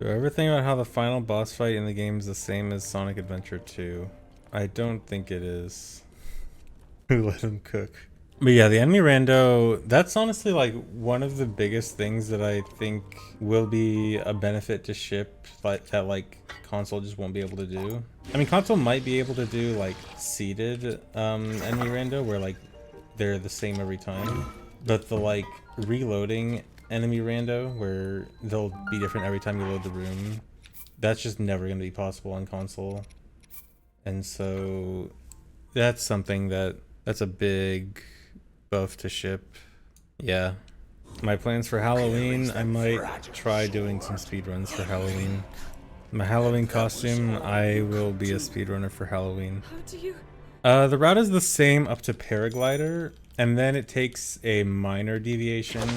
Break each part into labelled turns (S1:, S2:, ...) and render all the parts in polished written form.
S1: Do I ever think about how the final boss fight in the game is the same as Sonic Adventure 2? I don't think it is. Who let him cook? But yeah, the enemy rando, that's honestly like one of the biggest things that I think will be a benefit to ship, like that like console just won't be able to do. I mean, console might be able to do like seeded enemy rando where like they're the same every time, but the like reloading enemy rando where they'll be different every time you load the room, that's just never going to be possible on console. And so that's something that's a big buff to ship. Yeah. My plans for Halloween, I might try doing some speedruns for Halloween. My Halloween costume, I will be a speedrunner for Halloween. The route is the same up to Paraglider, and then it takes a minor deviation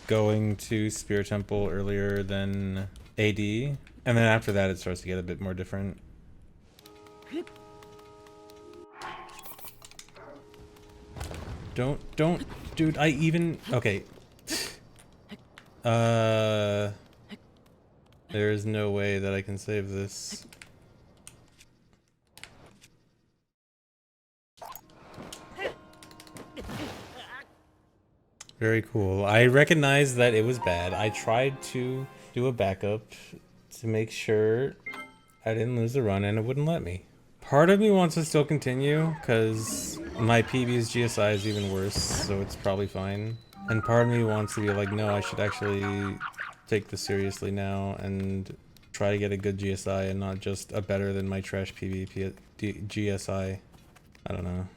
S1: going to Spirit Temple earlier than AD, and then after that it starts to get a bit more different. Don't, dude, okay. There's no way that I can save this. Very cool. I recognize that it was bad. I tried to do a backup to make sure I didn't lose the run and it wouldn't let me. Part of me wants to still continue because my PB's GSI is even worse, so it's probably fine. And part of me wants to be like, no, I should actually take this seriously now and try to get a good GSI and not just a better than my trash PB GSI. I don't know.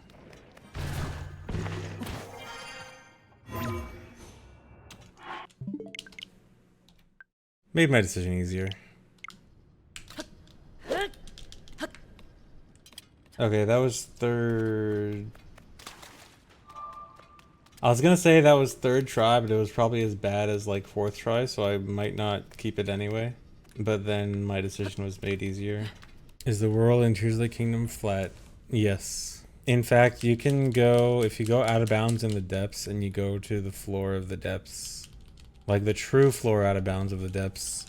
S1: Made my decision easier. Okay, that was third. I was gonna say that was third try, but it was probably as bad as like fourth try, so I might not keep it anyway. But then my decision was made easier. Is the world in Tears of the Kingdom flat? Yes. In fact, you can go, if you go out of bounds in the depths and you go to the floor of the depths, like the true floor out of bounds of the depths,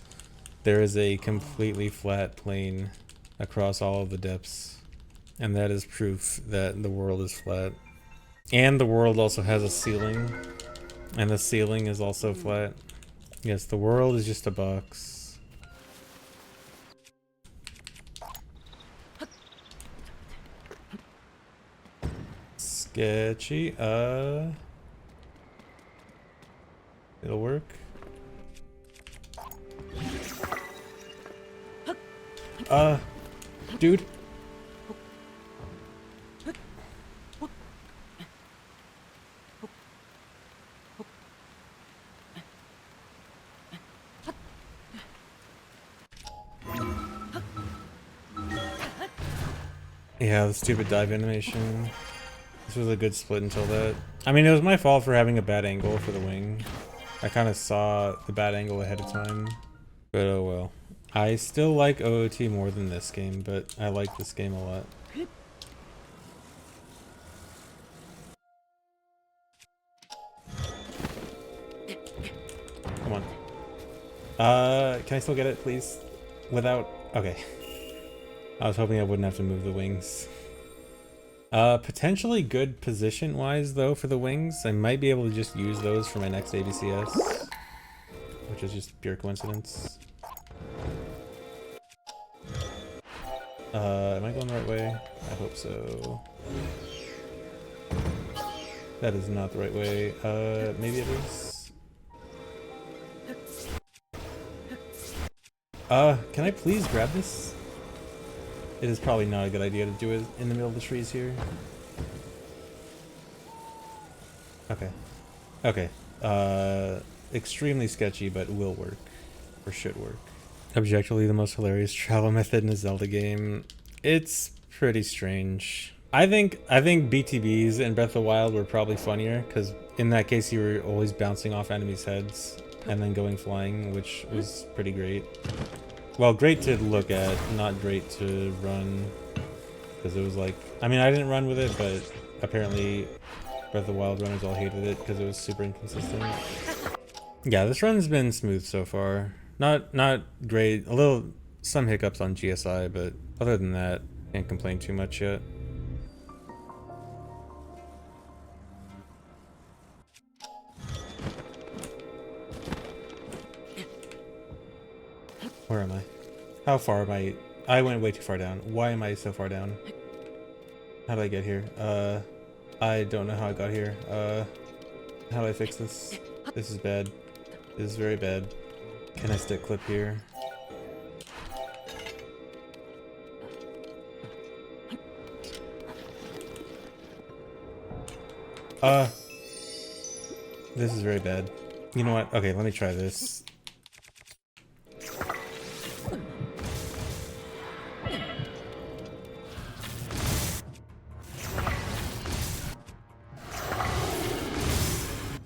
S1: there is a completely flat plane across all of the depths. And that is proof that the world is flat. And the world also has a ceiling. And the ceiling is also flat. Yes, the world is just a box. Sketchy. It'll work. Dude. Yeah, the stupid dive animation. This was a good split until that. I mean, it was my fault for having a bad angle for the wing. I kind of saw the bad angle ahead of time. But oh well. I still like OOT more than this game, but I like this game a lot. Come on. Can I still get it, please? Without... Okay. I was hoping I wouldn't have to move the wings. Potentially good position-wise, though, for the wings. I might be able to just use those for my next ABCS. Which is just pure coincidence. Am I going the right way? I hope so. That is not the right way. Maybe it is. Can I please grab this? It is probably not a good idea to do it in the middle of the trees here. Okay. Okay. Extremely sketchy, but will work. Or should work. Objectively, the most hilarious travel method in a Zelda game. It's pretty strange. I think BTBs in Breath of the Wild were probably funnier, because in that case you were always bouncing off enemies' heads and then going flying, which was pretty great. Well, great to look at, not great to run, because it was like, I mean, I didn't run with it, but apparently Breath of the Wild runners all hated it because it was super inconsistent. Yeah, this run's been smooth so far. Not great. A little, some hiccups on GSI, but other than that, can't complain too much yet. Where am I? How far am I? I went way too far down. Why am I so far down? How did I get here? I don't know how I got here. How do I fix this? This is bad. This is very bad. Can I stick clip here? This is very bad. You know what? Okay, let me try this.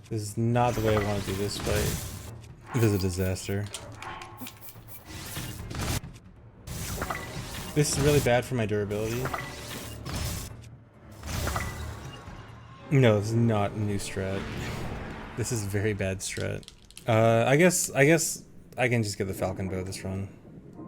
S1: This is not the way I want to do this fight. This is a disaster. This is really bad for my durability. No, this is not a new strat. This is very bad strat. I guess I can just get the Falcon Bow this run.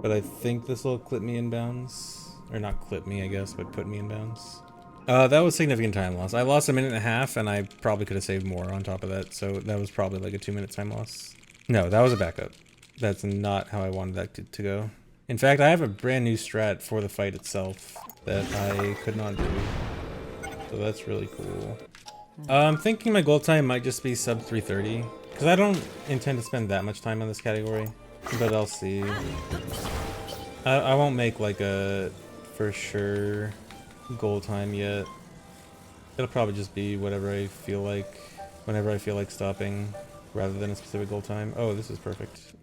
S1: But I think this will clip me in bounds. Or not clip me, I guess, but put me in bounds. That was significant time loss. I lost a minute and a half, and I probably could have saved more on top of that, so that was probably like a 2-minute time loss. No, that was a backup. That's not how I wanted that to go. In fact, I have a brand new strat for the fight itself that I could not do. So that's really cool. I'm thinking my goal time might just be sub 330, because I don't intend to spend that much time on this category, but I'll see. I won't make like a for sure goal time yet. It'll probably just be whatever I feel like, whenever I feel like stopping, rather than a specific goal time. Oh, this is perfect.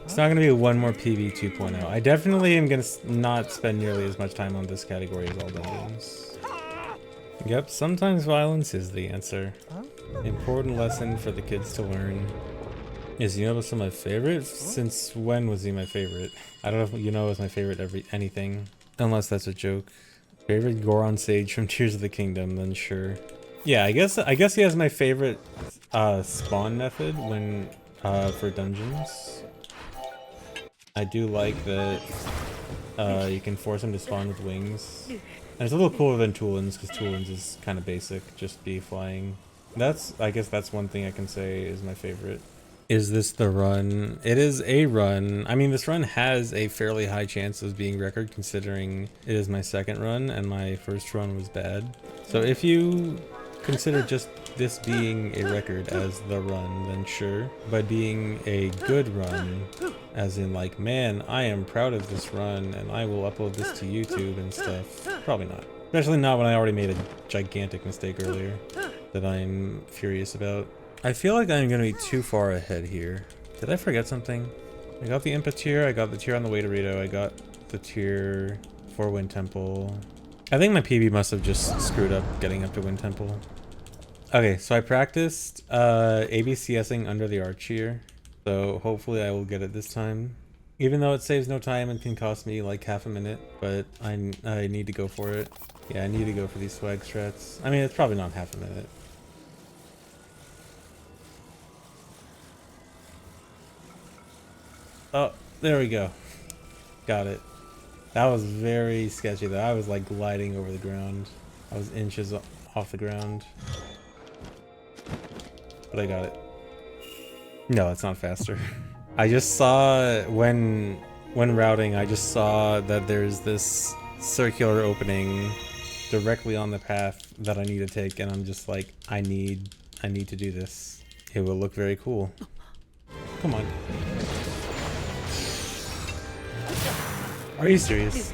S1: It's not gonna be one more PB 2.0. I definitely am gonna not spend nearly as much time on this category as all dungeons. Yep, sometimes violence is the answer. Important lesson for the kids to learn. Is Yunobo still my favorite? Since when was he my favorite? I don't know if Yunobo is my favorite anything. Unless that's a joke. Favorite Goron Sage from Tears of the Kingdom, then sure. Yeah, I guess he has my favorite spawn method when for dungeons. I do like that you can force him to spawn with wings. And it's a little cooler than Toolins, because Toolins is kind of basic, just be flying. I guess that's one thing I can say is my favorite. Is this the run? It is a run. I mean, this run has a fairly high chance of being record, considering it is my second run and my first run was bad. So if you consider just this being a record as the run, then sure. But being a good run, as in like, man, I am proud of this run and I will upload this to YouTube and stuff, probably not. Especially not when I already made a gigantic mistake earlier that I'm furious about. I feel like I'm gonna be too far ahead here. Did I forget something? I got the Impa tier, I got the tier on the way to Rito, I got the tier for Wind Temple. I think my PB must have just screwed up getting up to Wind Temple. Okay, so I practiced ABCSing under the arch here, so hopefully I will get it this time. Even though it saves no time and can cost me like half a minute, but I need to go for it. Yeah, I need to go for these swag strats. I mean, it's probably not half a minute. Oh, there we go. Got it. That was very sketchy though. I was like gliding over the ground. I was inches off the ground. But I got it. No, it's not faster. I just saw when routing, I just saw that there's this circular opening directly on the path that I need to take, and I'm just like, I need to do this. It will look very cool. Come on. Are you serious?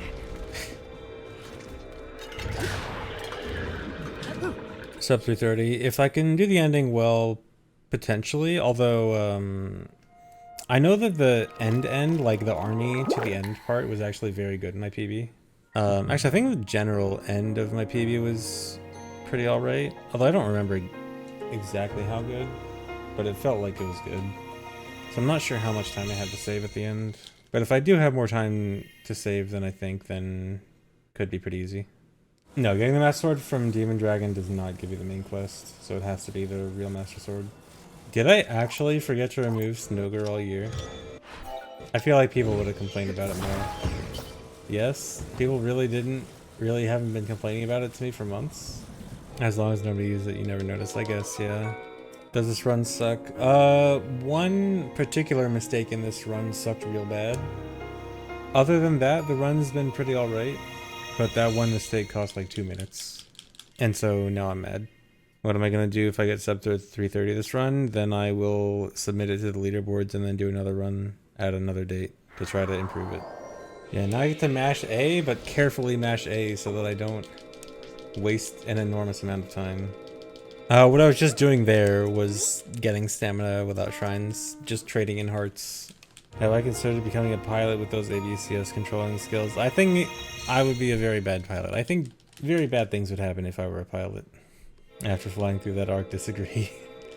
S1: Sub 330. If I can do the ending well, potentially. Although, I know that the end, like the Arnie to the end part, was actually very good in my PB. Actually, I think the general end of my PB was pretty alright. Although I don't remember exactly how good, but it felt like it was good. So I'm not sure how much time I had to save at the end. But if I do have more time to save than I think, then could be pretty easy. No, getting the Master Sword from Demon Dragon does not give you the main quest, so it has to be the real Master Sword. Did I actually forget to remove Snowgirl all year? I feel like people would have complained about it more. Yes, people really haven't been complaining about it to me for months. As long as nobody uses it, you never notice, I guess, yeah. Does this run suck? One particular mistake in this run sucked real bad. Other than that, the run's been pretty alright. But that one mistake cost like 2 minutes. And so now I'm mad. What am I gonna do if I get sub to 330 this run? Then I will submit it to the leaderboards and then do another run at another date to try to improve it. Yeah, now I get to mash A, but carefully mash A so that I don't waste an enormous amount of time. What I was just doing there was getting stamina without shrines, just trading in hearts. Have I considered becoming a pilot with those ABCS controlling skills? I think I would be a very bad pilot. I think very bad things would happen if I were a pilot. After flying through that arc, disagree.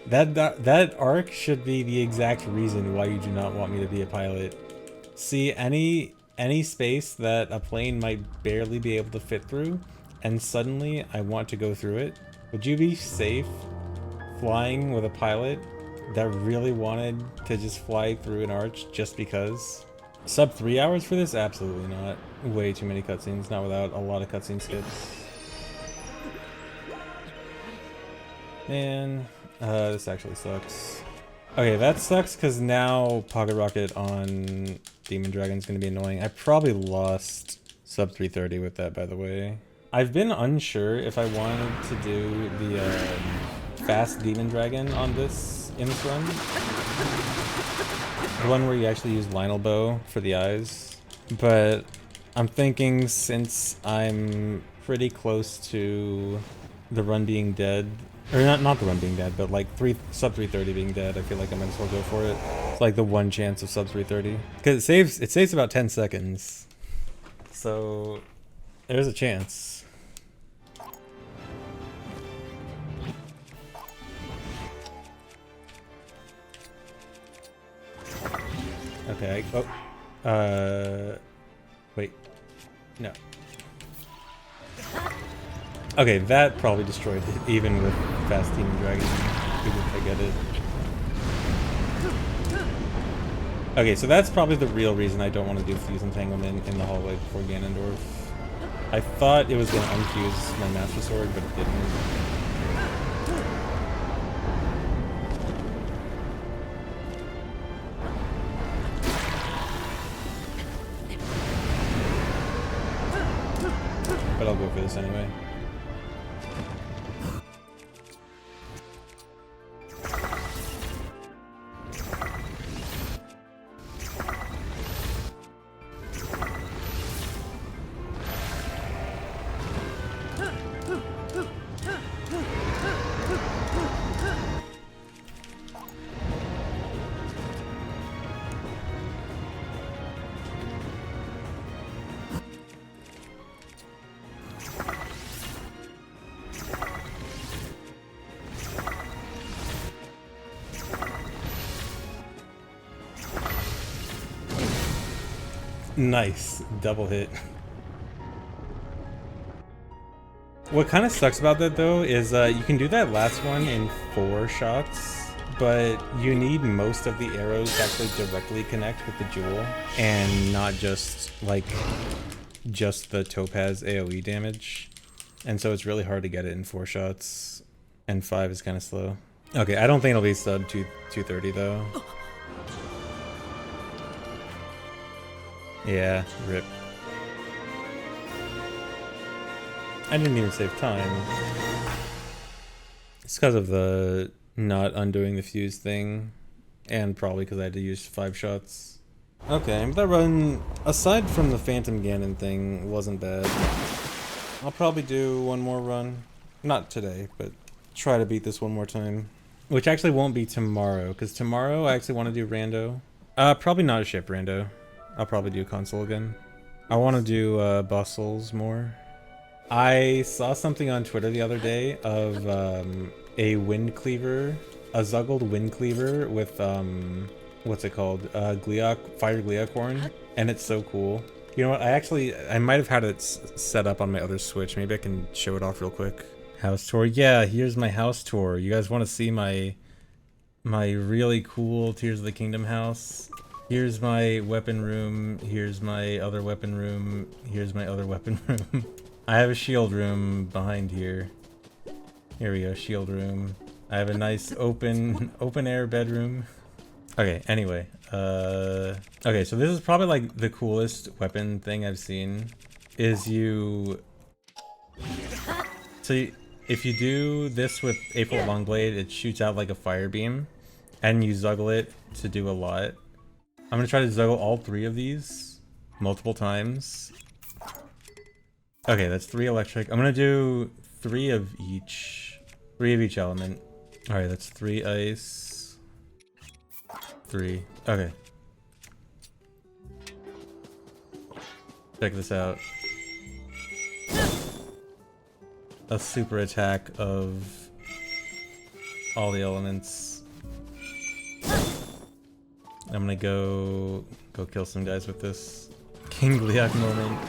S1: That arc should be the exact reason why you do not want me to be a pilot. See, any space that a plane might barely be able to fit through, and suddenly I want to go through it. Would you be safe flying with a pilot that really wanted to just fly through an arch just because? Sub 3 hours for this? Absolutely not. Way too many cutscenes, not without a lot of cutscene skips. Man, this actually sucks. Okay, that sucks because now Pocket Rocket on Demon Dragon is going to be annoying. I probably lost sub 330 with that, by the way. I've been unsure if I wanted to do the fast Demon Dragon in this run. The one where you actually use Lionel Bow for the eyes. But I'm thinking since I'm pretty close to the run being dead, or not the run being dead, but like sub 330 being dead, I feel like I might as well go for it. It's like the one chance of sub 330. Because it saves about 10 seconds. So there's a chance. Okay, wait, no. Okay, that probably destroyed it, even with Fast Demon Dragon, even if I get it. Okay, so that's probably the real reason I don't want to do Fuse Entanglement in the hallway before Ganondorf. I thought it was going to unfuse my Master Sword, but it didn't. But I'll go for this anyway. Nice, double hit. What kind of sucks about that though is you can do that last one in 4 shots, but you need most of the arrows to actually directly connect with the jewel and not just like the topaz AoE damage. And so it's really hard to get it in 4 shots, and 5 is kind of slow. Okay, I don't think it'll be sub 230 though. Yeah, rip. I didn't even save time. It's because of the not undoing the fuse thing, and probably because I had to use 5 shots. Okay, that run, aside from the Phantom Ganon thing, wasn't bad. I'll probably do one more run. Not today, but try to beat this one more time. Which actually won't be tomorrow, because tomorrow I actually want to do rando. Probably not a ship rando. I'll probably do console again. I want to do boss souls more. I saw something on Twitter the other day of a wind cleaver, a Zuggled wind cleaver with what's it called? Gleeok, fire Gleeok horn, and it's so cool. You know what? I might have had it set up on my other Switch. Maybe I can show it off real quick. House tour. Yeah, here's my house tour. You guys want to see my really cool Tears of the Kingdom house? Here's my weapon room. Here's my other weapon room. Here's my other weapon room. I have a shield room behind here. Here we go, shield room. I have a nice open air bedroom. Okay, anyway. Okay, so this is probably like the coolest weapon thing I've seen. Is if you do this with 8-foot long blade, it shoots out like a fire beam, and you zuggle it to do a lot. I'm gonna try to zuggle all 3 of these multiple times. Okay, that's 3 electric. I'm gonna do 3 of each. 3 of each element. Alright, that's 3 ice. 3. Okay. Check this out. A super attack of all the elements. I'm gonna go kill some guys with this. King Gleeok moment.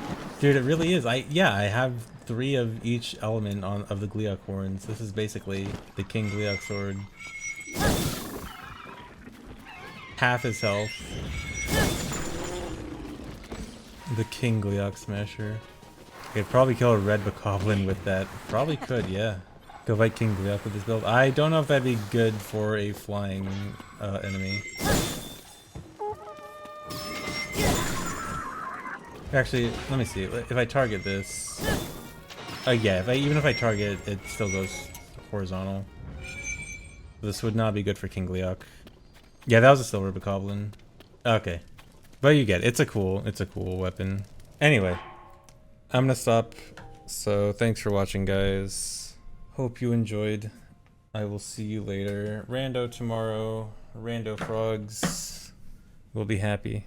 S1: Dude, it really is. I have 3 of each element of the Gleeok horns. This is basically the King Gleeok sword. Half his health. The King Gleeok smasher. I could probably kill a red bokoblin with that. Probably could, yeah. Go fight King Gleeok with this build. I don't know if that'd be good for a flying enemy. Actually, let me see. If I target this... yeah, even if I target it, still goes horizontal. This would not be good for King Gleeok. Yeah, that was a silver bokoblin. Okay. But you get it. It's a cool weapon. Anyway, I'm gonna stop. So thanks for watching, guys. Hope you enjoyed. I will see you later. Rando tomorrow. Rando frogs will be happy.